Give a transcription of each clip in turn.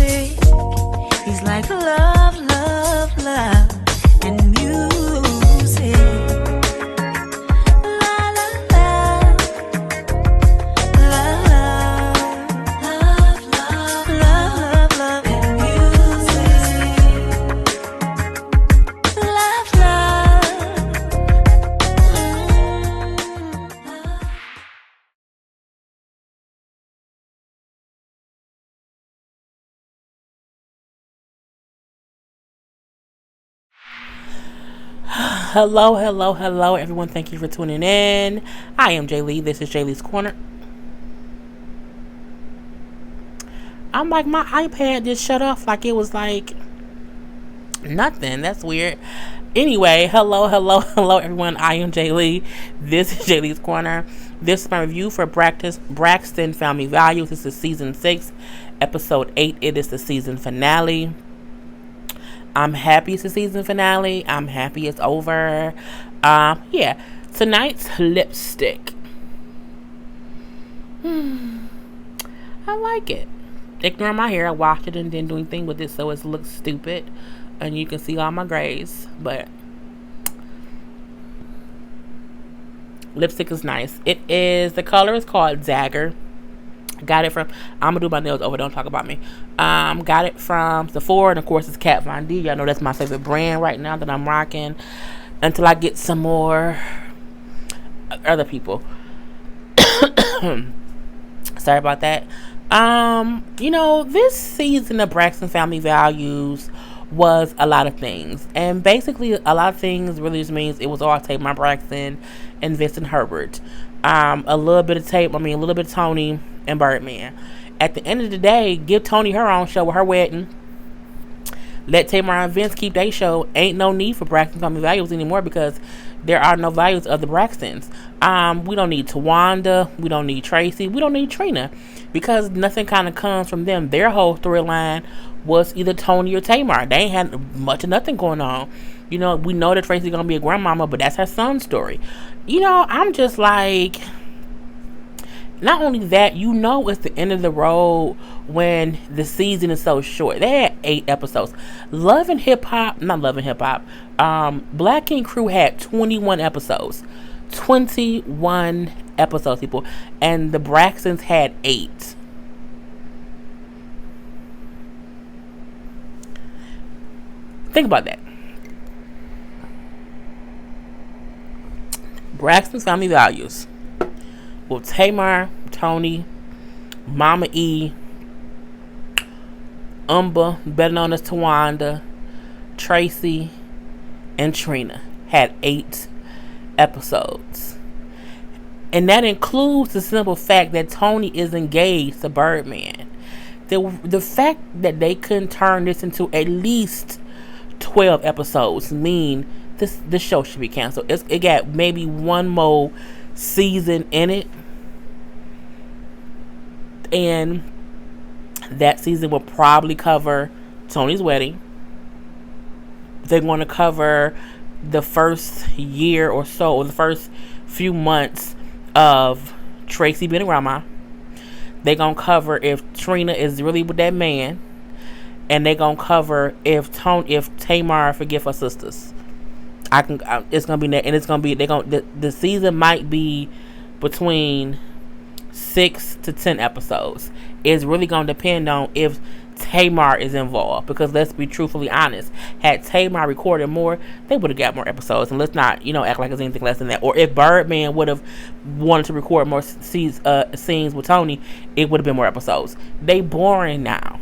music. He's like love, love, love, and music. La la la, love, love, love, love, love, love, and music. Love, love. Hello, hello, hello, everyone. Thank you for tuning in. I am Jay Lee. This is Jay Lee's Corner. I'm like, my iPad just shut off like it was like nothing. That's weird. Anyway, hello, hello, hello, everyone. I am Jay Lee. This is Jay Lee's Corner. This is my review for Braxton Family Values. This is season 6, episode 8. It is the season finale. I'm happy it's the season finale. I'm happy it's over. Yeah. Tonight's lipstick. I like it. Ignore my hair. I washed it and didn't do anything with it, so it looks stupid. And you can see all my grays. But lipstick is nice. The color is called Dagger. Got it from, I'm gonna do my nails over, don't talk about me. Got it from Sephora, and of course it's Kat Von D. Y'all know that's my favorite brand right now that I'm rocking until I get some more other people. Sorry about that. This season of Braxton Family Values was a lot of things, and basically a lot of things really just means it was all Tamar Braxton and Vincent Herbert. A little bit of Tony and Birdman. At the end of the day, give Tony her own show with her wedding. Let Tamar and Vince keep their show. Ain't no need for Braxton Family Values anymore because there are no values of the Braxtons. We don't need Tawanda. We don't need Tracy. We don't need Trina because nothing kind of comes from them. Their whole storyline was either Tony or Tamar. They ain't had much of nothing going on. We know that Tracy's gonna be a grandmama, but that's her son's story. I'm just like, not only that, it's the end of the road when the season is so short. They had 8 episodes. Black King Crew had 21 episodes. 21 episodes, people. And the Braxtons had 8. Think about that. Braxton Family Values with Tamar, Tony, Mama E, Umba, better known as Tawanda, Tracy, and Trina had 8 episodes. And that includes the simple fact that Tony is engaged to Birdman. The fact that they couldn't turn this into at least 12 episodes mean this show should be canceled. It got maybe one more season in it, and that season will probably cover Tony's wedding. They're going to cover the first year or so, or the first few months of Tracy being a grandma. They're going to cover if Trina is really with that man, and they're going to cover if Tamar forgive her sisters. It's gonna be that, and it's gonna be the season might be between 6 to 10 episodes. It's really gonna depend on if Tamar is involved, because let's be truthfully honest, had Tamar recorded more, they would have got more episodes, and let's not act like it's anything less than that. Or if Birdman would have wanted to record more scenes with Tony, it would have been more episodes. They boring now.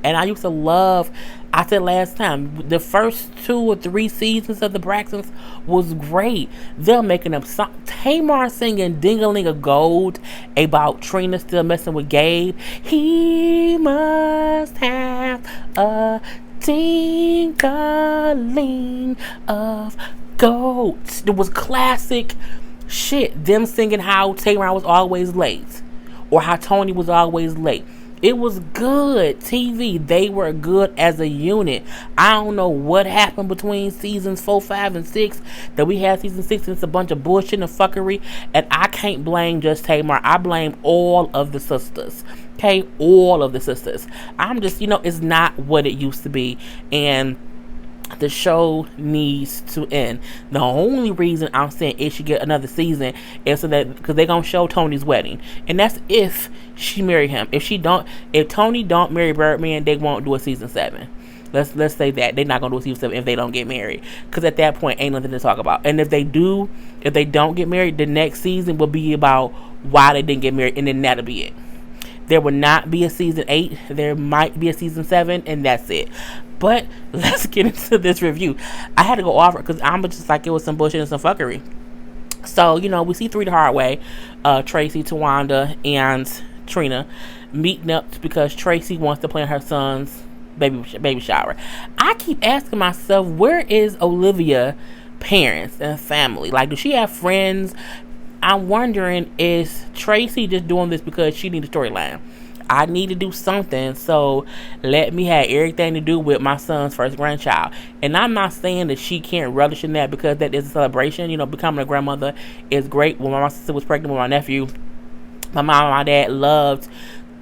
And I used to love, I said last time, the first 2 or 3 seasons of the Braxtons was great. They're making up songs. Tamar singing Ding-a-ling of Gold about Trina still messing with Gabe. He must have a ding-a-ling of gold. It was classic shit. Them singing how Tamar was always late, or how Tony was always late. It was good TV. They were good as a unit. I don't know what happened between seasons 4, 5, and 6 that we had season 6 and it's a bunch of bullshit and fuckery. And I can't blame just Tamar. I blame all of the sisters. Okay, all of the sisters. I'm just, it's not what it used to be, and the show needs to end. The only reason I'm saying it should get another season is so that because they're gonna show Tony's wedding, and that's if she marry him. If Tony don't marry Birdman, they won't do a season 7. Let's say that they're not gonna do a season 7 if they don't get married, because at that point ain't nothing to talk about. And if they don't get married, the next season will be about why they didn't get married, and then that'll be it. There will not be a season 8. There might be a season 7, and that's it. But let's get into this review. I had to go off it because I'm just like, it was some bullshit and some fuckery. So, we see Three the hard way. Tracy, Tawanda, and Trina meeting up because Tracy wants to plan her son's baby shower. I keep asking myself, where is Olivia parents and family? Like, does she have friends? I'm wondering, is Tracy just doing this because she needs a storyline? I need to do something, so let me have everything to do with my son's first grandchild. And I'm not saying that she can't relish in that, because that is a celebration. Becoming a grandmother is great. When my sister was pregnant with my nephew, my mom and my dad loved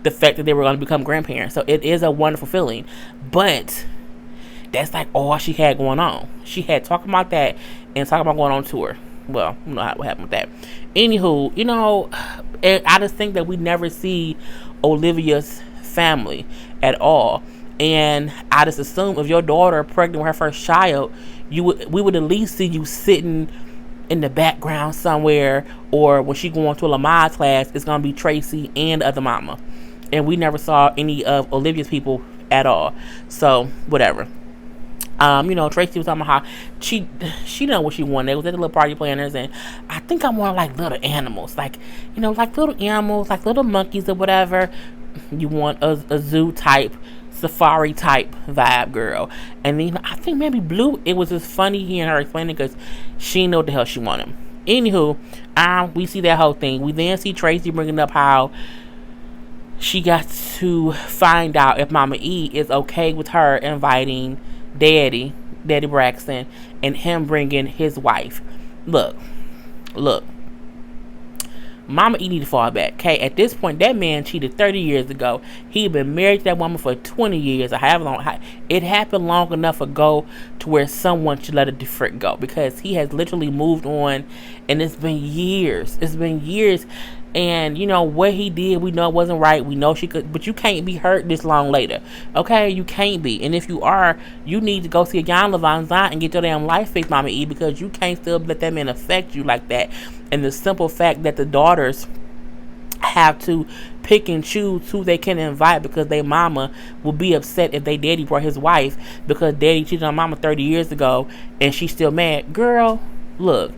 the fact that they were going to become grandparents. So it is a wonderful feeling. But that's like all she had going on. She had talking about that and talking about going on tour. Well, you know what happened with that. Anywho, I just think that we never see Olivia's family at all. And I just assume if your daughter pregnant with her first child, we would at least see you sitting in the background somewhere, or when she going to a Lamaze class, it's going to be Tracy and the other mama. And we never saw any of Olivia's people at all. So, whatever. Tracy was talking about how she know what she wanted. They was at the little party planners, and I think I want like little animals, like little animals, like little monkeys or whatever. You want a zoo type, safari type vibe, girl. And then I think maybe Blue. It was just funny hearing her explaining because she know what the hell she wanted. Anywho, we see that whole thing. We then see Tracy bringing up how she got to find out if Mama E is okay with her inviting Daddy Braxton, and him bringing his wife. Look, Mama E need to fall back. Okay, at this point, that man cheated 30 years ago. He'd been married to that woman for 20 years. I have long. It happened long enough ago to where someone should let a different go, because he has literally moved on, and it's been years. And what he did, we know it wasn't right. We know she could, but you can't be hurt this long later. Okay, you can't be. And if you are, you need to go see a Jan Levon Zine and get your damn life fixed, Mama E, because you can't still let that man affect you like that. And the simple fact that the daughters have to pick and choose who they can invite, because their mama will be upset if they daddy brought his wife because daddy cheated on mama 30 years ago and she's still mad. Girl, look,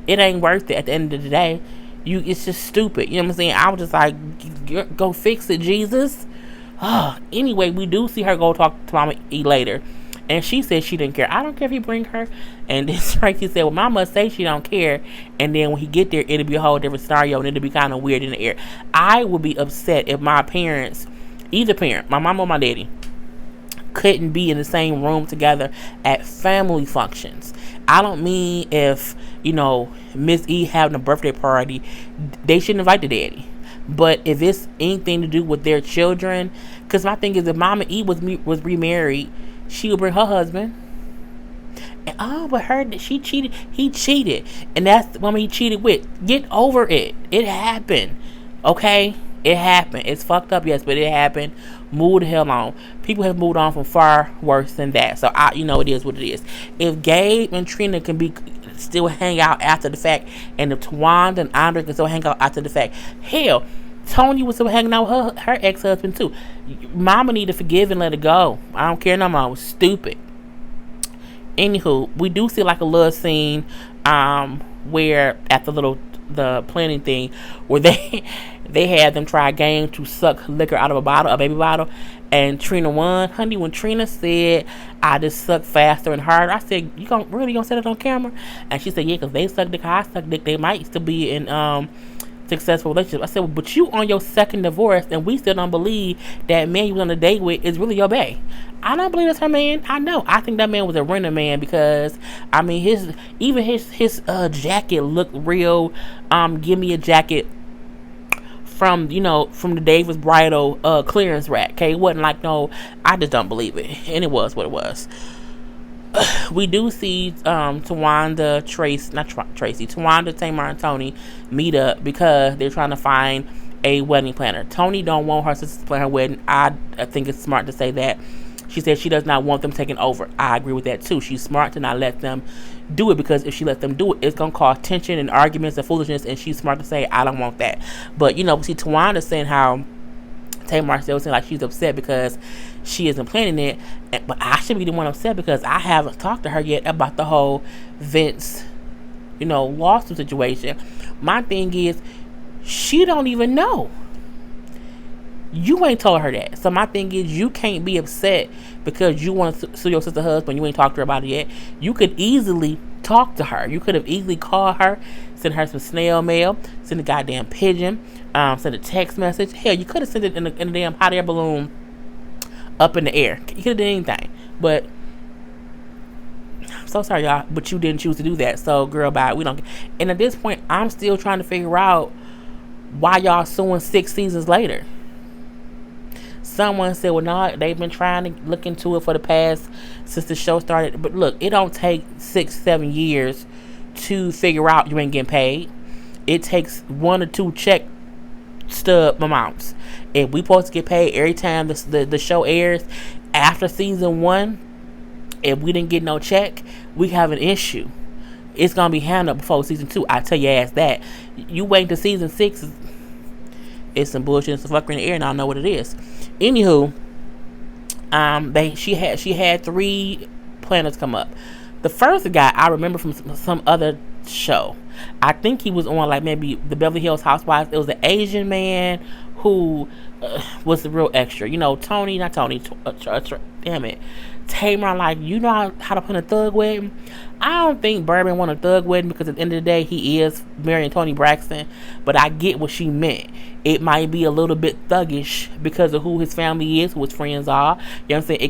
it ain't worth it at the end of the day. It's just stupid. You know what I'm saying? I was just like, go fix it, Jesus. Anyway, we do see her go talk to Mama E later, and she said she didn't care. I don't care if he bring her. And then Tracy said, well, Mama say she don't care, and then when he get there, it'll be a whole different scenario, and it'll be kind of weird in the air. I would be upset if my parents, either parent, my mom or my daddy, couldn't be in the same room together at family functions. I don't mean if, Miss E having a birthday party, they shouldn't invite the daddy. But if it's anything to do with their children, because my thing is, if Mama E was remarried, she would bring her husband. And, but he cheated. And that's the woman he cheated with. Get over it. It happened. Okay? It happened. It's fucked up, yes, but it happened. Move the hell on. People have moved on from far worse than that. So, it is what it is. If Gabe and Trina can still hang out after the fact, and if Tawanda and Andre can still hang out after the fact, hell, Tony was still hanging out with her ex-husband too. Mama need to forgive and let it go. I don't care no more. It was stupid. Anywho, we do see like a little scene where at the planning thing where they had them try a game to suck liquor out of a baby bottle, and Trina won. Honey, when Trina said, I just suck faster and harder, I said, you really gonna set it on camera? And she said, yeah, because they suck dick, I suck dick, they might still be in successful relationship. I said, well, but you on your second divorce, and we still don't believe that man you was on a date with is really your bae. I don't believe that's her man. I know. I think that man was a renter man because I mean his jacket looked real. Give me a jacket from from the Davis Bridal clearance rack. Okay, it wasn't like no. I just don't believe it, and it was what it was. We do see Tawanda, Tamar, and Tony meet up because they're trying to find a wedding planner. Tony don't want her sister to plan her wedding. I think it's smart to say that. She said she does not want them taking over. I agree with that too. She's smart to not let them do it because if she lets them do it, it's gonna cause tension and arguments and foolishness. And she's smart to say, I don't want that. But we see Tawanda saying how Tamar still saying like she's upset because she isn't planning it, but I should be the one upset because I haven't talked to her yet about the whole Vince, lawsuit situation. My thing is, she don't even know. You ain't told her that. So my thing is, you can't be upset because you want to sue your sister's husband. You ain't talked to her about it yet. You could easily talk to her. You could have easily called her, sent her some snail mail, sent a goddamn pigeon, sent a text message. Hell, you could have sent it in a damn hot air balloon up in the air. You could have done anything. But I'm so sorry, y'all, but you didn't choose to do that. So, girl, bye. We don't. And at this point, I'm still trying to figure out why y'all suing 6 seasons later. Someone said, well, no, they've been trying to look into it for the past since the show started. But look, it don't take 6-7 years to figure out you ain't getting paid. It takes 1 or 2 check stub amounts. If we supposed to get paid every time the show airs after season 1, if we didn't get no check, we have an issue. It's gonna be handled before season 2. I tell your ass that. You wait to season 6. It's some bullshit and some fuckery in the air, and I don't know what it is. Anywho, she had 3 planners come up. The first guy I remember from some other show. I think he was on like maybe the Beverly Hills Housewives. It was an Asian man who was the real extra. Damn it. Tamar, like, you know how to put a thug wedding? I don't think Bourbon want a thug wedding because at the end of the day, he is marrying Tony Braxton. But I get what she meant. It might be a little bit thuggish because of who his family is, who his friends are. You know what I'm saying?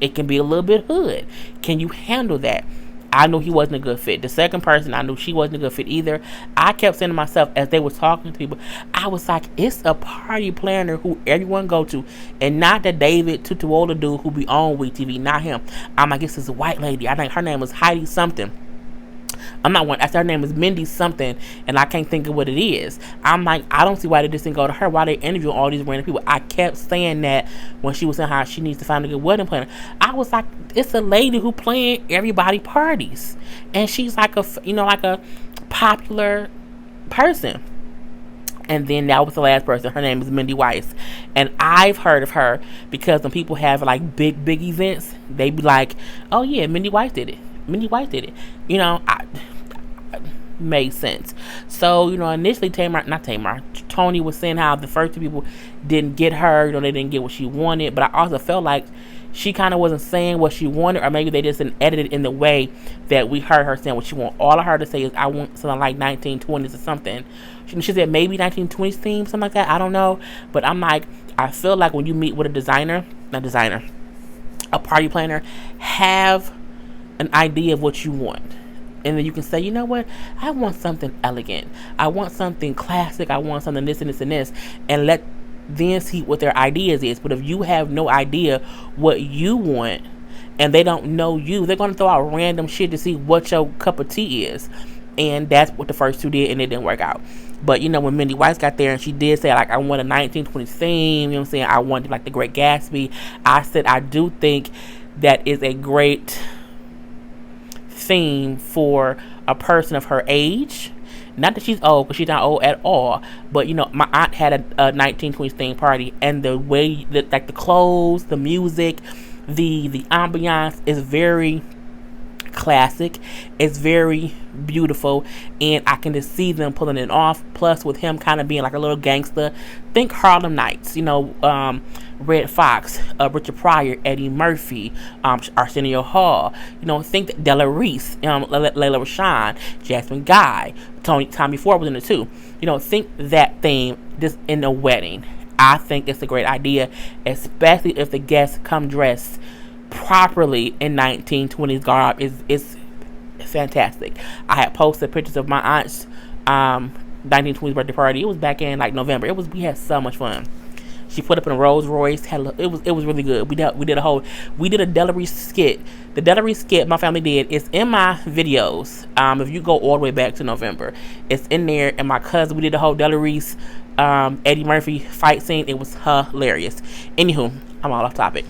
It can be a little bit hood. Can you handle that? I knew he wasn't a good fit. The second person, I knew she wasn't a good fit either. I kept saying to myself as they were talking to people, I was like, it's a party planner who everyone go to, and not the David Tutuola dude who be on Week TV, not him. I'm like, this is a white lady. I think her name was Heidi something. I'm not one. I said her name is Mindy something, and I can't think of what it is. I'm like, I don't see why they just didn't go to her. Why they interviewing all these random people? I kept saying that when she was saying how she needs to find a good wedding planner. I was like, it's a lady who planned everybody parties, and she's like a popular person. And then that was the last person. Her name is Mindy Weiss, and I've heard of her because when people have like big events, they be like, oh yeah, Mindy Weiss did it. I made sense. So, initially Tony was saying how the first 2 people didn't get her, they didn't get what she wanted, but I also felt like she kind of wasn't saying what she wanted, or maybe they just didn't edit it in the way that we heard her saying what she wanted. All I heard her say is, I want something like 1920s or something. She said maybe 1920s theme, something like that, I don't know, but I'm like, I feel like when you meet with a party planner, have an idea of what you want, and then you can say, you know what, I want something elegant, I want something classic, I want something this and this and this, and let them see what their ideas is. But if you have no idea what you want and they don't know you, they're going to throw out random shit to see what your cup of tea is, and that's what the first 2 did, and it didn't work out. But when Mindy Weiss got there and she did say, like, I want a 1920s theme, I wanted like the Great Gatsby, I said I do think that is a great theme for a person of her age. Not that she's old, because she's not old at all, but my aunt had a 1920s theme party, and the way that, like, the clothes, the music, the ambiance is very classic. It's very beautiful, and I can just see them pulling it off. Plus, with him kind of being like a little gangster, think Harlem Nights, Red Fox, Richard Pryor, Eddie Murphy, Arsenio Hall, think that Della Reese, Layla Rashawn, Jasmine Guy, Tommy Ford was in it too. think that theme just in a wedding. I think it's a great idea, especially if the guests come dressed properly in 1920s garb. Is fantastic. I had posted pictures of my aunt's 1920s birthday party. It was back in like November. We had so much fun. She put up in a Rolls Royce. It was really good. We did a Delary skit. The Delary skit my family did is in my videos. If you go all the way back to November, it's in there. And my cousin, we did the whole Delary's Eddie Murphy fight scene. It was hilarious. Anywho, I'm all off topic.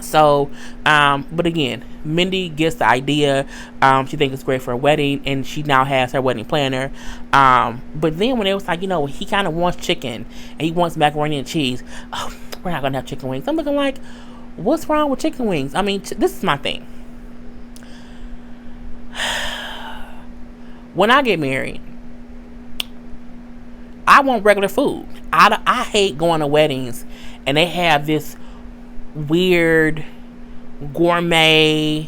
So, but again, Mindy gets the idea. She thinks it's great for a wedding, and she now has her wedding planner. But then when it was like, he kind of wants chicken, and he wants macaroni and cheese. Oh, we're not gonna have chicken wings. I'm looking like, what's wrong with chicken wings? I mean, this is my thing. When I get married, I want regular food. I hate going to weddings, and they have this weird gourmet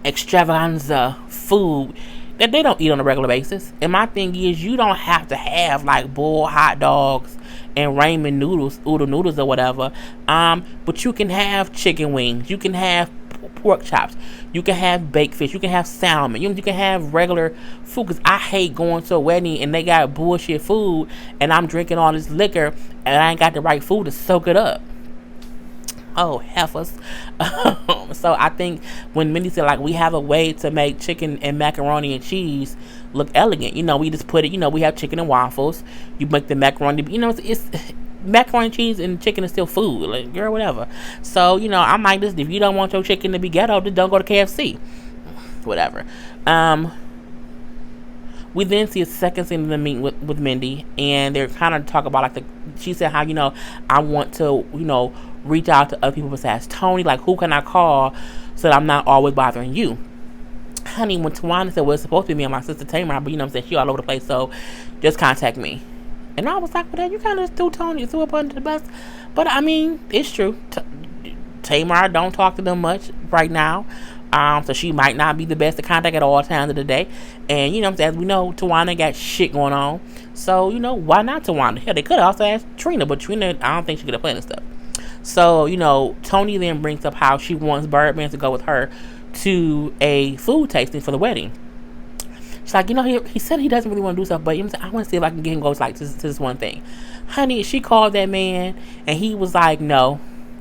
extravaganza food that they don't eat on a regular basis. And my thing is, you don't have to have like boiled hot dogs and ramen noodles, oodle noodles or whatever. But you can have chicken wings, you can have pork chops, you can have baked fish, you can have salmon, you can have regular food. Because I hate going to a wedding and they got bullshit food and I'm drinking all this liquor and I ain't got the right food to soak it up. Oh, heifers. So I think when Mindy said, like, we have a way to make chicken and macaroni and cheese look elegant. We just put it, we have chicken and waffles. You make the macaroni, it's macaroni and cheese and chicken is still food. Like, girl, whatever. So, I'm like this. If you don't want your chicken to be ghetto, just don't go to KFC. Whatever. We then see a second scene of the meeting with Mindy, and they're kind of talking about she said how, I want to, reach out to other people besides Tony. Like, who can I call so that I'm not always bothering you? Honey, when Tawana said, well, it's supposed to be me and my sister Tamar, but she all over the place, so just contact me. And I was like, well, you kind of threw Tony, threw up under the bus. But I mean, it's true. Tamar don't talk to them much right now. So she might not be the best to contact at all times of the day. And, as we know, Tawana got shit going on. So, why not Tawana? Hell, they could have also asked Trina, but Trina, I don't think she could have planned this stuff. So, Tony then brings up how she wants Birdman to go with her to a food tasting for the wedding. She's like, he said he doesn't really want to do stuff, but I want to see if I can get him to go to this one thing. Honey, she called that man, and he was like, no.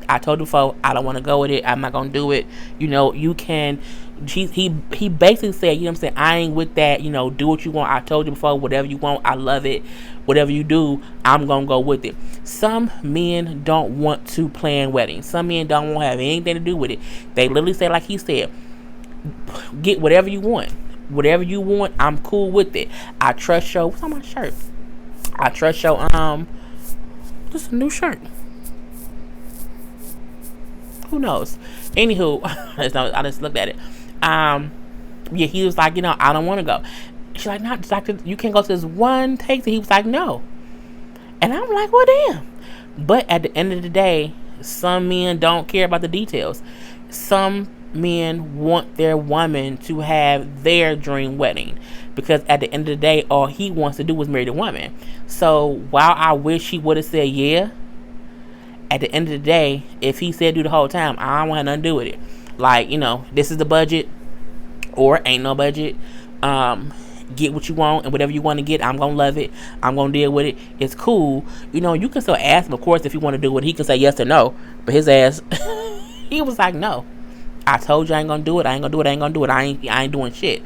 I told you before, I don't want to go with it. I'm not going to do it. You can. He basically said, I ain't with that. Do what you want. I told you before, whatever you want, I love it. Whatever you do, I'm going to go with it. Some men don't want to plan weddings. Some men don't want to have anything to do with it. They literally say, like he said, get whatever you want. Whatever you want, I'm cool with it. I trust your. What's on my shirt? I trust your. Just a new shirt. Who knows? Anywho, I just looked at it. Yeah, he was like, I don't want to go. She's like, no, doctor, you can't go to this one tasting. He was like, no. And I'm like, well, damn. But at the end of the day, some men don't care about the details. Some men want their woman to have their dream wedding, because at the end of the day, all he wants to do is marry the woman. So while I wish he would have said yeah, at the end of the day, if he said do the whole time, I don't want nothing to do with it. Like, this is the budget, or ain't no budget. Get what you want, and whatever you want to get, I'm gonna love it. I'm gonna deal with it. It's cool. You can still ask him, of course, if you want to do it. He can say yes or no. But his ass, he was like, no. I told you I ain't gonna do it. I ain't gonna do it. I ain't gonna do it. I ain't doing shit.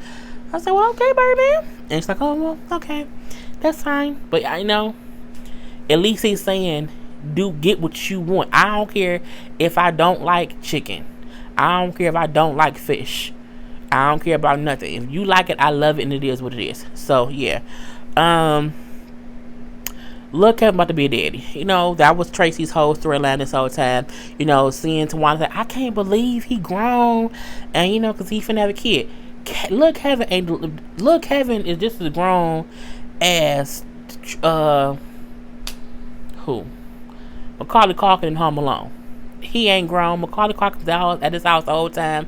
I said, well, okay, Birdman. And it's like, oh, well, okay, that's fine. But I know, at least he's saying, get what you want. I don't care if I don't like chicken. I don't care if I don't like fish. I don't care about nothing. If you like it, I love it, and it is what it is. So yeah. Look, Kevin about to be a daddy. That was Tracy's whole storyline this whole time. Seeing Tawana say, I can't believe he grown, and because he finna have a kid. Look, Kevin is just as grown as who? Macaulay Culkin in Home Alone. He ain't grown. Macaulay Culkin's at his house the whole time,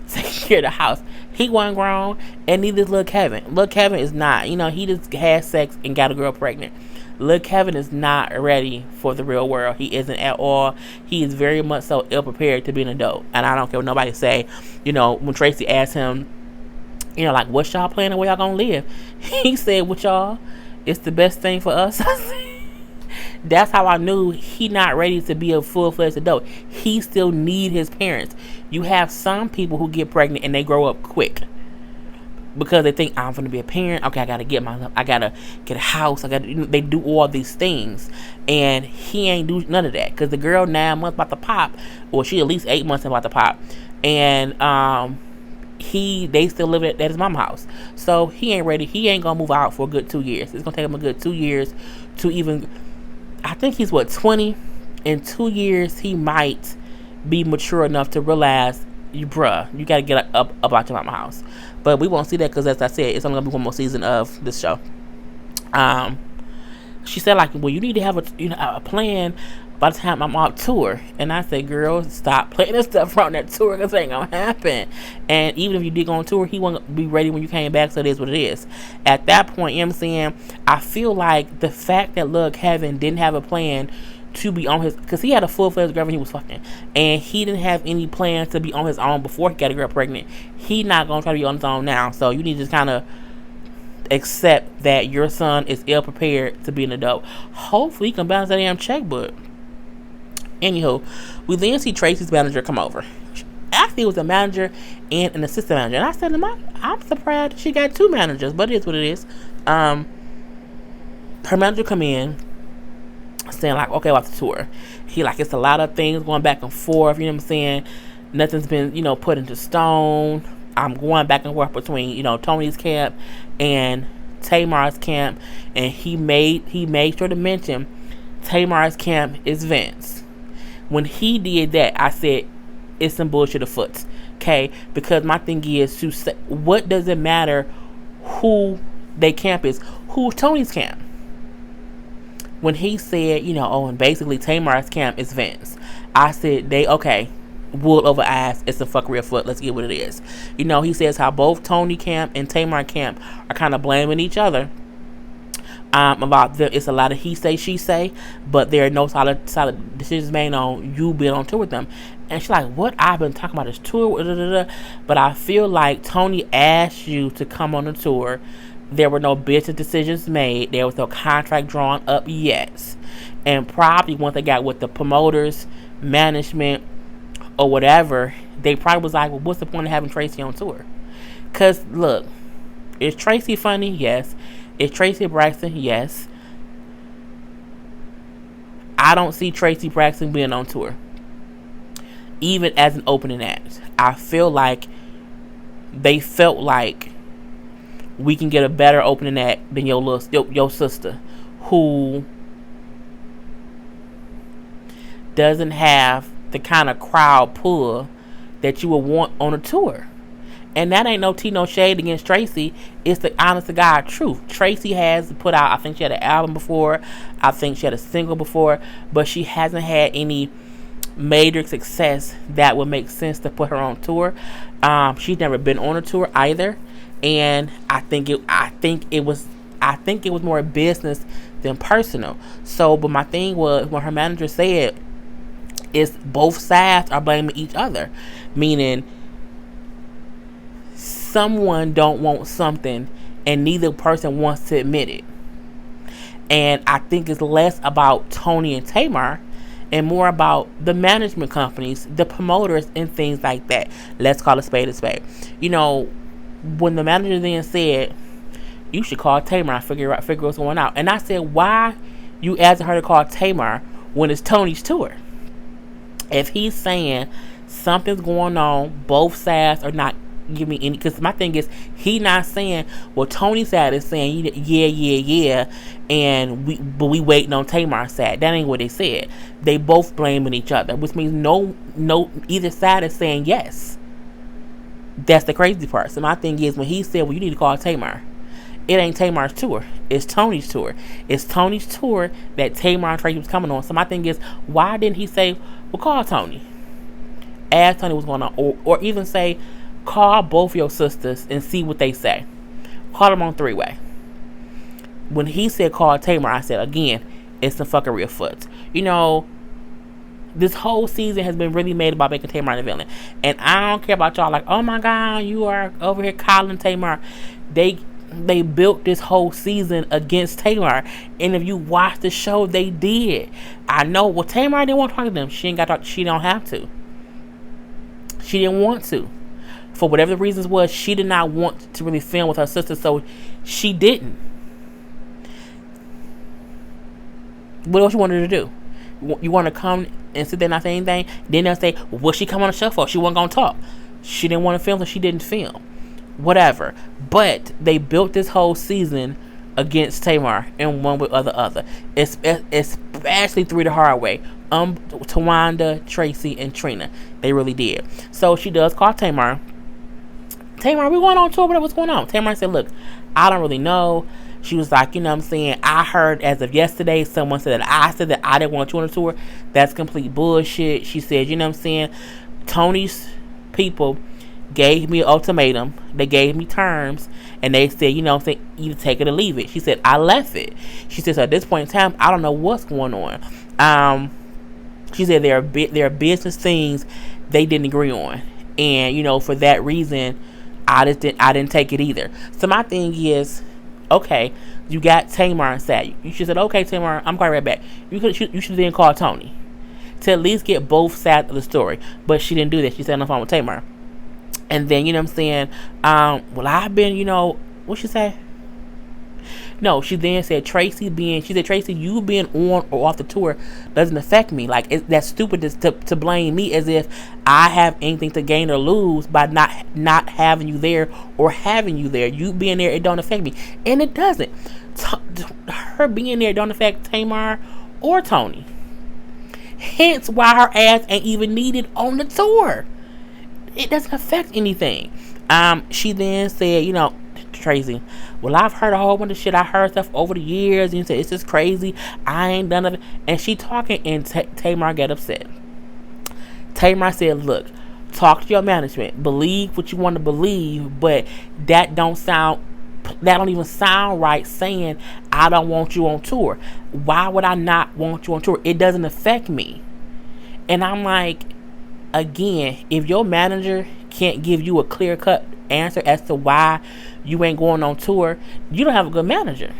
taking care of the house. He wasn't grown, and neither is Lil Kevin. Lil Kevin is not. He just had sex and got a girl pregnant. Lil Kevin is not ready for the real world. He isn't at all. He is very much so ill prepared to be an adult. And I don't care what nobody say. When Tracy asked him, like, what's y'all planning, where y'all gonna live? He said, with y'all, it's the best thing for us. That's how I knew he not ready to be a full-fledged adult. He still need his parents. You have some people who get pregnant and they grow up quick because they think, I'm going to be a parent. Okay, I got to get a house. They do all these things. And he ain't do none of that because the girl 9 months about to pop, or she at least 8 months about to pop. And they still live at his mama's house. So he ain't ready. He ain't going to move out for a good 2 years. It's going to take him a good 2 years to even, I think he's 20? In 2 years, he might be mature enough to realize, you got to get up out your mama's house. But we won't see that because, as I said, it's only going to be one more season of this show. She said, like, well, you need to have a plan by the time I'm on tour. And I said, girl, stop playing this stuff on that tour because it ain't going to happen. And even if you did go on tour, he won't be ready when you came back, so it is what it is. At that point, you know what I'm saying, I feel like the fact that Lil Kevin didn't have a plan to be on his, because he had a full-fledged girlfriend he was fucking, and he didn't have any plans to be on his own before he got a girl pregnant. He not gonna try to be on his own now. So you need to just kind of accept that your son is ill prepared to be an adult. Hopefully he can balance that damn checkbook. Anywho, we then see Tracy's manager come over. Actually, it was a manager and an assistant manager, and I said, I'm surprised she got 2 managers, but it is what it is. Her manager come in saying, like, okay, about the tour. He like, it's a lot of things going back and forth, you know what I'm saying? Nothing's been, put into stone. I'm going back and forth between, Tony's camp and Tamar's camp, and he made sure to mention Tamar's camp is Vince. When he did that, I said, it's some bullshit afoot, okay? Because my thing is to say, what does it matter who they camp is? Who's Tony's camp? When he said, and basically Tamar's camp is Vince, I said, wool over eyes, it's a fuck real foot, let's get what it is. He says how both Tony camp and Tamar camp are kind of blaming each other about them. It's a lot of he say, she say, but there are no solid decisions made on you being on tour with them. And she's like, what? I've been talking about this tour, but I feel like Tony asked you to come on the tour. There were no business decisions made. There was no contract drawn up yet. And probably once they got with the promoters, management, or whatever, they probably was like, well, what's the point of having Tracy on tour? Because, look, is Tracy funny? Yes. Is Tracy Braxton? Yes. I don't see Tracy Braxton being on tour, even as an opening act. I feel like they felt like we can get a better opening act than your sister, who doesn't have the kind of crowd pull that you would want on a tour. And that ain't no tea, no shade against Tracy. It's the honest to God truth. Tracy has put out, I think she had an album before, I think she had a single before, but she hasn't had any major success that would make sense to put her on tour. She's never been on a tour either. And I think it was more business than personal. So, but my thing was, when her manager said, is both sides are blaming each other, meaning someone don't want something and neither person wants to admit it. And I think it's less about Tony and Tamar and more about the management companies, the promoters, and things like that. Let's call a spade a spade. When the manager then said, you should call Tamar and figure what's going on. And I said, why you asking her to call Tamar when it's Tony's tour? If he's saying something's going on, both sides are not giving me any, because my thing is, he not saying, well, Tony's side is saying, yeah, and we waiting on Tamar's side. That ain't what they said. They both blaming each other, which means no either side is saying yes. That's the crazy part. So my thing is, when he said, well, you need to call Tamar, it ain't Tamar's tour. It's Tony's tour. It's Tony's tour that Tamar and Tracy was coming on. So my thing is, why didn't he say, well, call Tony, ask Tony what's going on, or even say, Call both your sisters and see what they say. Call them on three-way. When he said call Tamar, I said, again, it's the fuckery afoot. You know, this whole season has been really made about making Tamar the villain. And I don't care about y'all like, oh my God, you are over here calling Tamar. They built this whole season against Tamar. And if you watch the show, they did. I know, well, Tamar didn't want to talk to them. She don't have to. She didn't want to. For whatever the reasons was, she did not want to really film with her sister, so she didn't. What else you wanted to do? You want to come and sit there and not say anything? Then they'll say, well, what's she come on the show for? She wasn't going to talk. She didn't want to film, so she didn't film. Whatever. But they built this whole season against Tamar in one way or the other. Especially through the hard way. Tawanda, Tracy, and Trina. They really did. So she does call Tamar. Tamar, we going on tour? What's going on? Tamar said, look, I don't really know. She was like, you know what I'm saying, I heard as of yesterday, someone said that I said that I didn't want you on the tour. That's complete bullshit. She said, you know what I'm saying, Tony's people gave me an ultimatum. They gave me terms. And they said, you know what I'm saying, either take it or leave it. She said, I left it. She said, so at this point in time, I don't know what's going on. She said there are business things they didn't agree on. And, you know, for that reason, I didn't take it either. So my thing is, okay, you got Tamar and Sad. You should have said, okay, Tamar, I'm going right back. You should then call Tony to at least get both sides of the story. But she didn't do that. She said on the phone with Tamar. And then, you know what I'm saying, well, I've been, you know, what'd she say? No, she then said, Tracy, you being on or off the tour doesn't affect me. Like, that's stupid to blame me as if I have anything to gain or lose by not having you there or having you there. You being there, it don't affect me. And it doesn't. Her being there don't affect Tamar or Tony. Hence why her ass ain't even needed on the tour. It doesn't affect anything. She then said, you know, Tracy, well, I've heard a whole bunch of shit. I heard stuff over the years, and you said it's just crazy. I ain't done it. And she talking, and Tamar got upset. Tamar said, look, talk to your management. Believe what you want to believe, but that don't even sound right saying I don't want you on tour. Why would I not want you on tour? It doesn't affect me. And I'm like, again, if your manager can't give you a clear-cut answer as to why you ain't going on tour, you don't have a good manager.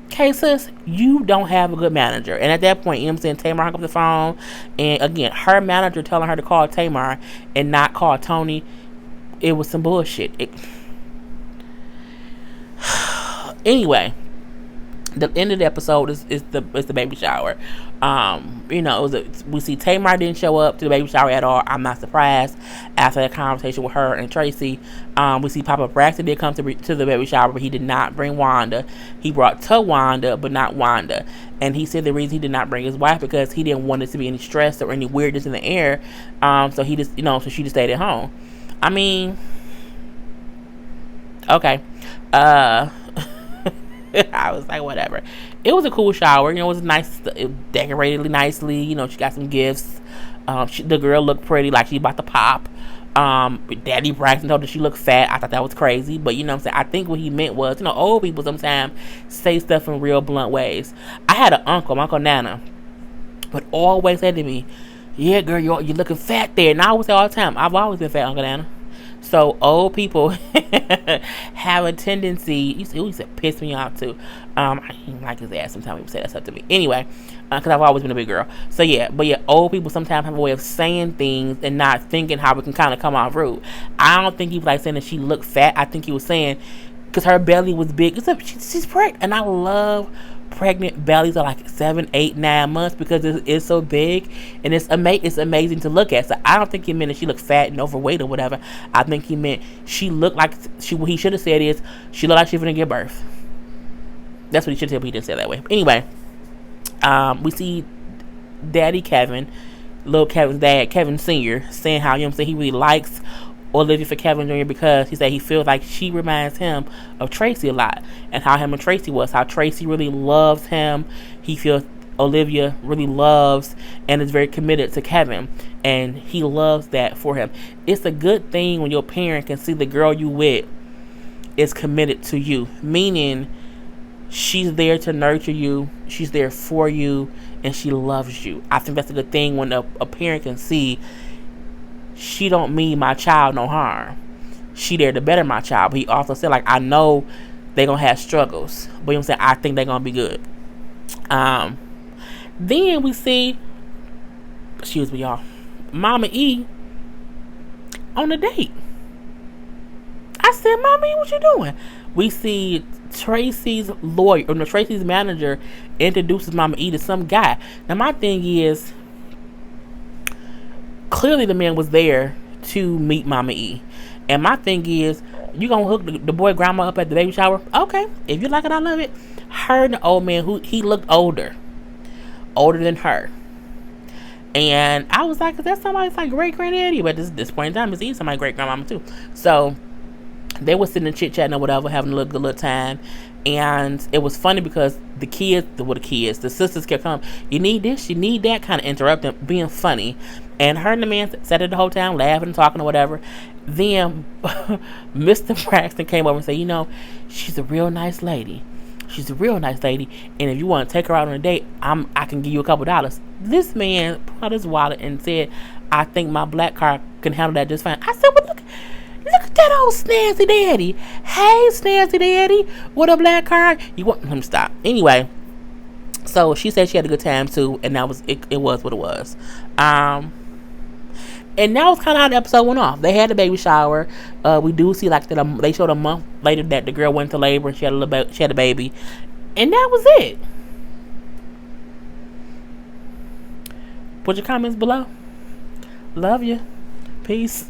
Okay, sis, you don't have a good manager. And at that point, you know what I'm saying, Tamar hung up the phone, and again, her manager telling her to call Tamar and not call Tony, it was some bullshit. Anyway, the end of the episode is the baby shower. You know, we see Tamar didn't show up to the baby shower at all. I'm not surprised. After that conversation with her and Tracy, we see Papa Braxton did come to the baby shower, but he did not bring Wanda. He brought Tawanda, but not Wanda. And he said the reason he did not bring his wife because he didn't want it to be any stress or any weirdness in the air. So he just, you know, so she just stayed at home. I mean, okay. I was like, whatever. It was a cool shower. You know, it was nice. It decorated nicely. You know, she got some gifts. The girl looked pretty, like she about to pop. Daddy Braxton told her she looked fat. I thought that was crazy. But, you know what I'm saying? I think what he meant was, you know, old people sometimes say stuff in real blunt ways. I had an uncle, my Uncle Nana, would always say to me, yeah, girl, you're looking fat there. And I always say all the time, I've always been fat, Uncle Nana. So old people have a tendency. He used to piss me off too. I didn't like his ass sometimes. People say that stuff to me. Anyway, because I've always been a big girl. So yeah, but yeah, old people sometimes have a way of saying things and not thinking how it can kind of come off rude. I don't think he was like saying that she looked fat. I think he was saying because her belly was big. She's pregnant, and I love pregnant bellies are like 7, 8, 9 months because it's so big and it's amazing to look at. So I don't think he meant that she looked fat and overweight or whatever. I think he meant she looked like what he should have said is she looked like she was gonna give birth. That's what he should have said, but he didn't say it that way. Anyway, we see Daddy Kevin, little Kevin's dad, Kevin Sr., saying how, you know what I'm saying, he really likes Olivia for Kevin Jr. because he said he feels like she reminds him of Tracy a lot and how him and Tracy was, how Tracy really loves him. He feels Olivia really loves and is very committed to Kevin, and he loves that for him. It's a good thing when your parent can see the girl you with is committed to you, meaning she's there to nurture you, she's there for you, and she loves you. I think that's a good thing when a parent can see she don't mean my child no harm. She there to better my child. But he also said, like, I know they're gonna have struggles, but you know what I'm saying, I think they're gonna be good. Then we see, excuse me y'all, Mama E on a date. I said, Mama E, what you doing? We see Tracy's lawyer, or no, Tracy's manager introduces Mama E to some guy. Now my thing is, clearly the man was there to meet Mama E. And my thing is, you gonna hook the boy grandma up at the baby shower? Okay, if you like it, I love it. Her and the old man, who he looked older than her. And I was like, is that somebody's like great granddaddy? But this point in time, it's even somebody's great grandmama too. So they were sitting and chit chatting or whatever, having a good little time. And it was funny because the sisters kept coming, you need this, you need that, kind of interrupting, being funny. And her and the man sat at the whole time, laughing and talking or whatever. Then Mr. Braxton came over and said, you know, she's a real nice lady. She's a real nice lady, and if you want to take her out on a date, I can give you a couple dollars. This man pulled out his wallet and said, I think my black card can handle that just fine. I said, well, look at that old snazzy daddy. Hey, snazzy daddy, with a black card. You want him to stop. Anyway, so she said she had a good time too, and that was it. It was what it was. And that was kind of how the episode went off. They had the baby shower. We do see like that. They showed a month later that the girl went to labor and she had a baby, and that was it. Put your comments below. Love you. Peace.